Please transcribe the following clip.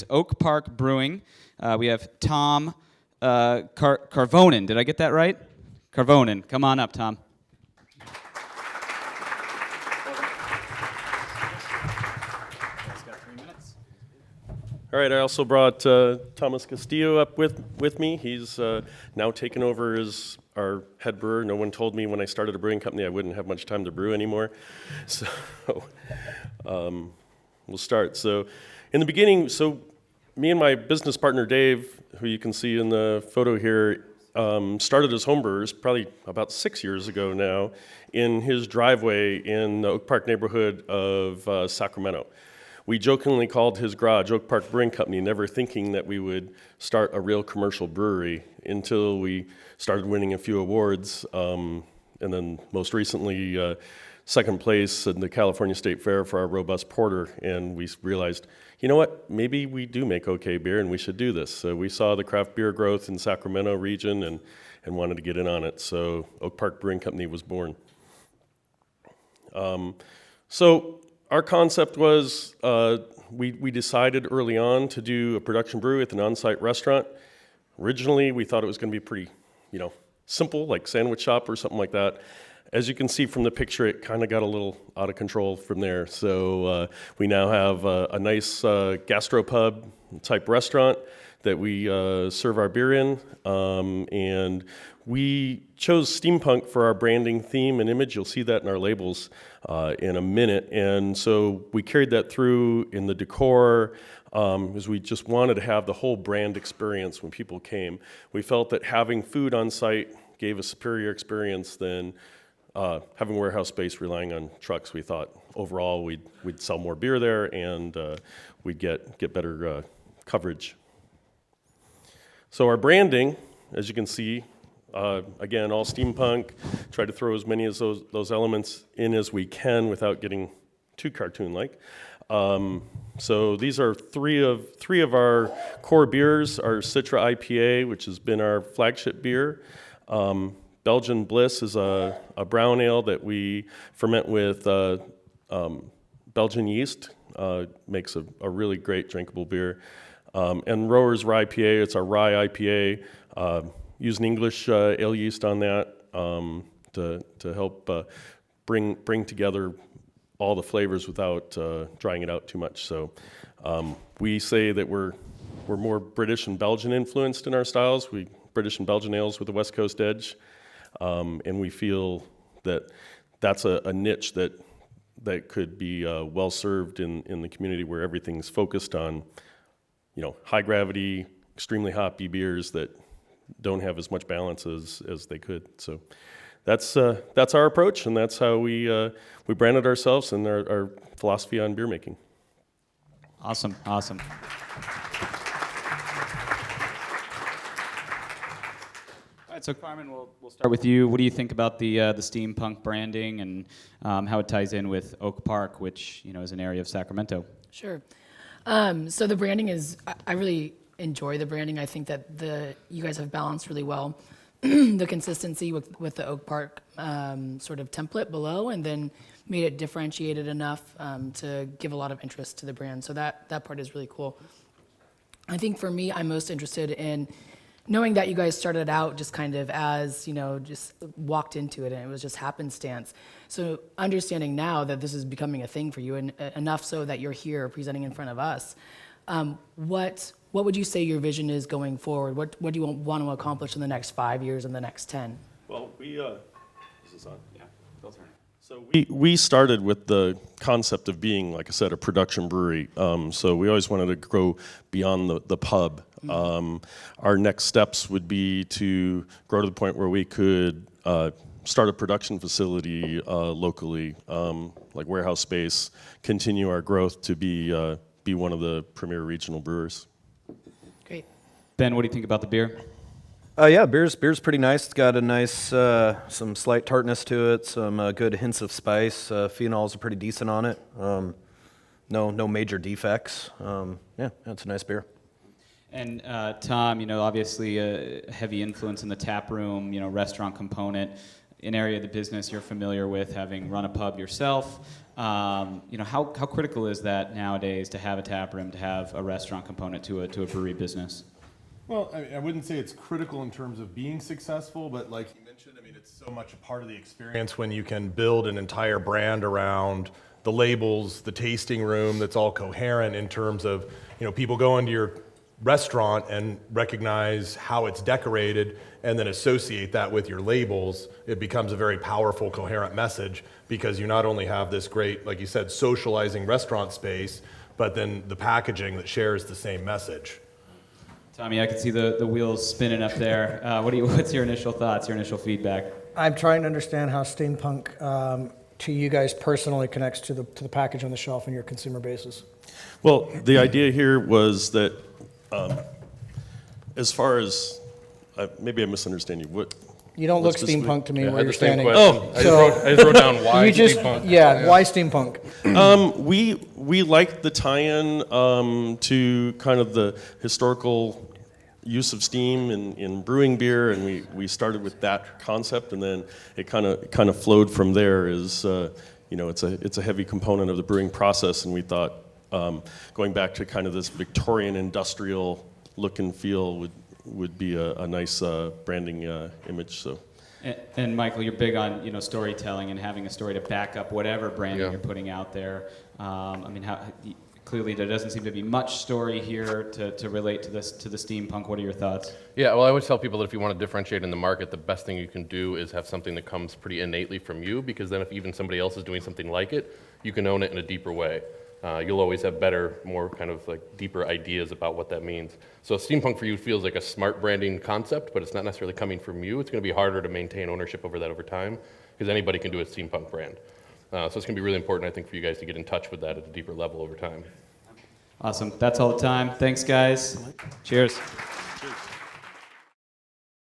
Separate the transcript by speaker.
Speaker 1: with Oak Park Brewing. We have Tom Carvonen. Did I get that right? Carvonen. Come on up, Tom.
Speaker 2: All right, I also brought Thomas Castillo up with me. He's now taken over as our head brewer. No one told me when I started a brewing company I wouldn't have much time to brew anymore. So we'll start. So in the beginning, me and my business partner Dave, who you can see in the photo here, started as homebrewers probably about 6 years ago now in his driveway in the Oak Park neighborhood of Sacramento. We jokingly called his garage Oak Park Brewing Company, never thinking that we would start a real commercial brewery until we started winning a few awards, and then most recently second place in the California State Fair for our robust porter, and we realized, you know what, maybe we do make okay beer and we should do this. So we saw the craft beer growth in Sacramento region and wanted to get in on it, so Oak Park Brewing Company was born. Our concept was we decided early on to do a production brew at an on-site restaurant. Originally, we thought it was going to be pretty, simple, like sandwich shop or something like that. As you can see from the picture, it kind of got a little out of control from there. So we now have a nice gastropub type restaurant that we serve our beer in, and we chose steampunk for our branding theme and image. You'll see that in our labels in a minute. And so we carried that through in the decor, because we just wanted to have the whole brand experience when people came. We felt that having food on site gave a superior experience than having warehouse space relying on trucks. We thought overall we'd sell more beer there and we'd get better coverage. So our branding, as you can see, again, all steampunk, try to throw as many of those elements in as we can without getting too cartoon-like. So these are three of our core beers, our Citra IPA, which has been our flagship beer. Belgian Bliss is a brown ale that we ferment with Belgian yeast. Makes a really great drinkable beer. And Rower's Rye IPA, it's our rye IPA, using English ale yeast on that to help bring together all the flavors without drying it out too much. So we say that we're more British and Belgian influenced in our styles. British and Belgian ales with a West Coast edge, and we feel that that's a niche that could be well served in the community where everything's focused on high gravity, extremely hoppy beers that don't have as much balance as they could. So that's our approach, and that's how we branded ourselves and our philosophy on beer making.
Speaker 1: Awesome. All right, so Carmen, we'll start with you. What do you think about the steampunk branding and how it ties in with Oak Park, which is an area of Sacramento?
Speaker 3: Sure. So the branding I really enjoy the branding. I think that you guys have balanced really well the consistency with the Oak Park sort of template below, and then made it differentiated enough to give a lot of interest to the brand. So that part is really cool. I think for me, I'm most interested in knowing that you guys started out just kind of as, just walked into it and it was just happenstance. So understanding now that this is becoming a thing for you, and enough so that you're here presenting in front of us, what would you say your vision is going forward? What do you want to accomplish in the next 5 years and the next 10?
Speaker 2: Well, is this on? Yeah, go turn. So we started with the concept of being, like I said, a production brewery. So we always wanted to grow beyond the pub. Our next steps would be to grow to the point where we could start a production facility locally, like warehouse space, continue our growth to be one of the premier regional brewers.
Speaker 3: Great.
Speaker 1: Ben, what do you think about the beer?
Speaker 4: Yeah, beer's pretty nice. It's got a nice, some slight tartness to it, some good hints of spice. Phenols are pretty decent on it. No major defects. Yeah, it's a nice beer.
Speaker 1: And Tom, obviously a heavy influence in the tap room, restaurant component. an area of the business you're familiar with, having run a pub yourself. How critical is that nowadays to have a tap room, to have a restaurant component to a brewery business?
Speaker 5: Well, I wouldn't say it's critical in terms of being successful, but like you mentioned, it's so much a part of the experience when you can build an entire brand around the labels, the tasting room that's all coherent in terms of, people go into your restaurant and recognize how it's decorated and then associate that with your labels. It becomes a very powerful, coherent message because you not only have this great, like you said, socializing restaurant space, but then the packaging that shares the same message.
Speaker 1: Tommy, I can see the wheels spinning up there. What's your initial thoughts, your initial feedback?
Speaker 6: I'm trying to understand how steampunk to you guys personally connects to the package on the shelf and your consumer basis.
Speaker 2: Well, the idea here was that as far as, maybe I misunderstand you. What?
Speaker 6: You don't look
Speaker 2: What's this
Speaker 6: steampunk to me
Speaker 7: Yeah, I
Speaker 6: where
Speaker 7: had
Speaker 6: you're
Speaker 7: the same
Speaker 6: standing.
Speaker 7: question.
Speaker 2: Oh.
Speaker 7: I just wrote why
Speaker 6: You just,
Speaker 7: steampunk.
Speaker 6: why steampunk?
Speaker 2: We liked the tie-in to kind of the historical use of steam in brewing beer, and we started with that concept, and then it kind of flowed from there. It's a heavy component of the brewing process, and we thought going back to kind of this Victorian industrial look and feel would be a nice branding image. So.
Speaker 1: And Michael, you're big on storytelling and having a story to back up whatever branding you're putting out there. Clearly there doesn't seem to be much story here to relate to the steampunk. What are your thoughts?
Speaker 7: Yeah, well, I always tell people that if you want to differentiate in the market, the best thing you can do is have something that comes pretty innately from you, because then if even somebody else is doing something like it, you can own it in a deeper way. You'll always have better, more kind of like deeper ideas about what that means. So steampunk for you feels like a smart branding concept, but it's not necessarily coming from you. It's going to be harder to maintain ownership over that over time, because anybody can do a steampunk brand. So it's going to be really important, I think, for you guys to get in touch with that at a deeper level over time.
Speaker 1: Awesome. That's all the time. Thanks, guys. Cheers.